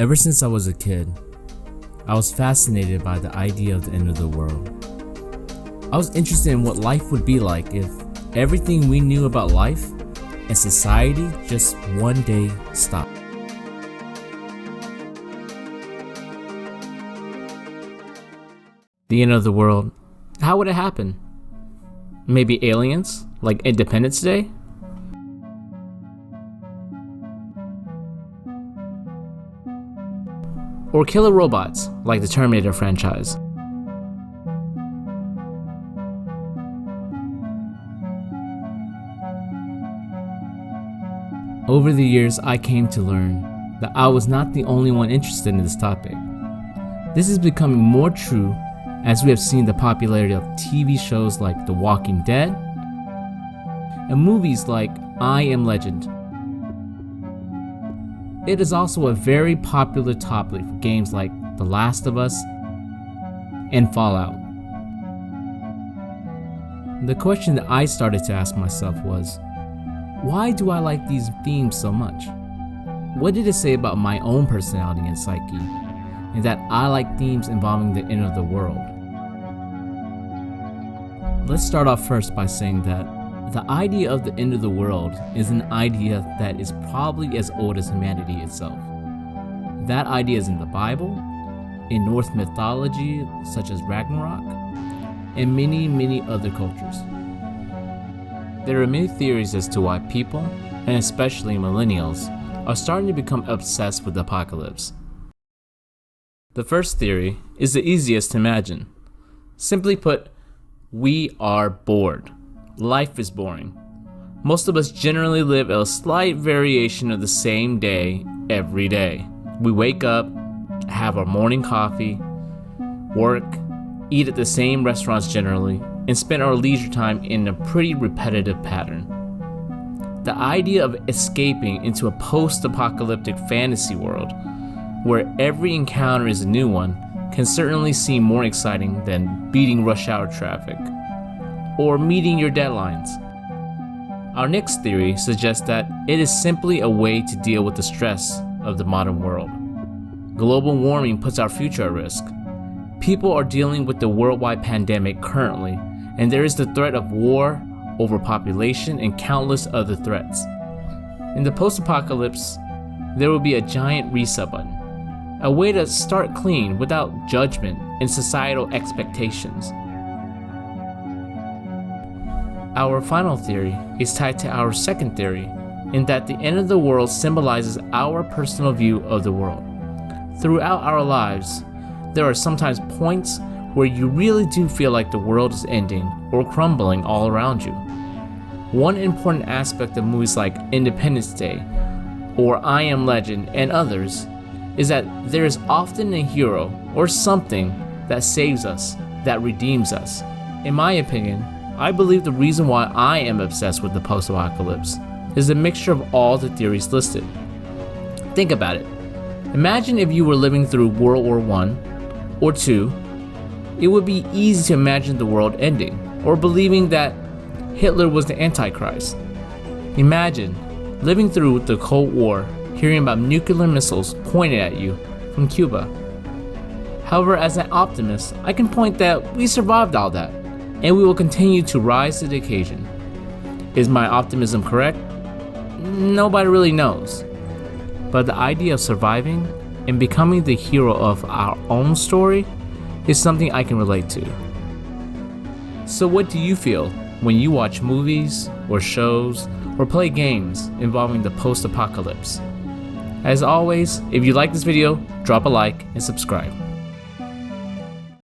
Ever since I was a kid, I was fascinated by the idea of the end of the world. I was interested in what life would be like if everything we knew about life and society just one day stopped. The end of the world, how would it happen? Maybe aliens, like Independence Day? Or killer robots, like the Terminator franchise? Over the years, I came to learn that I was not the only one interested in this topic. This is becoming more true as we have seen the popularity of TV shows like The Walking Dead and movies like I Am Legend. It is also a very popular topic for games like The Last of Us and Fallout. The question that I started to ask myself was, why do I like these themes so much? What did it say about my own personality and psyche, and that I like themes involving the end of the world? Let's start off first by saying that the idea of the end of the world is an idea that is probably as old as humanity itself. That idea is in the Bible, in Norse mythology such as Ragnarok, and many other cultures. There are many theories as to why people, and especially millennials, are starting to become obsessed with the apocalypse. The first theory is the easiest to imagine. Simply put, we are bored. Life is boring. Most of us generally live a slight variation of the same day every day. We wake up, have our morning coffee, work, eat at the same restaurants generally, and spend our leisure time in a pretty repetitive pattern. The idea of escaping into a post-apocalyptic fantasy world where every encounter is a new one can certainly seem more exciting than beating rush hour traffic or meeting your deadlines. Our next theory suggests that it is simply a way to deal with the stress of the modern world. Global warming puts our future at risk. People are dealing with the worldwide pandemic currently, and there is the threat of war, overpopulation, and countless other threats. In the post-apocalypse, there will be a giant reset button, a way to start clean without judgment and societal expectations. Our final theory is tied to our second theory, in that the end of the world symbolizes our personal view of the world. Throughout our lives, there are sometimes points where you really do feel like the world is ending or crumbling all around you. One important aspect of movies like Independence Day or I Am Legend and others is that there is often a hero or something that saves us, that redeems us. In my opinion, I believe the reason why I am obsessed with the post-apocalypse is a mixture of all the theories listed. Think about it. Imagine if you were living through World War I or II. It would be easy to imagine the world ending, or believing that Hitler was the Antichrist. Imagine living through the Cold War, hearing about nuclear missiles pointed at you from Cuba. However, as an optimist, I can point that we survived all that, and we will continue to rise to the occasion. Is my optimism correct? Nobody really knows. But the idea of surviving and becoming the hero of our own story is something I can relate to. So what do you feel when you watch movies or shows or play games involving the post-apocalypse? As always, if you like this video, drop a like and subscribe.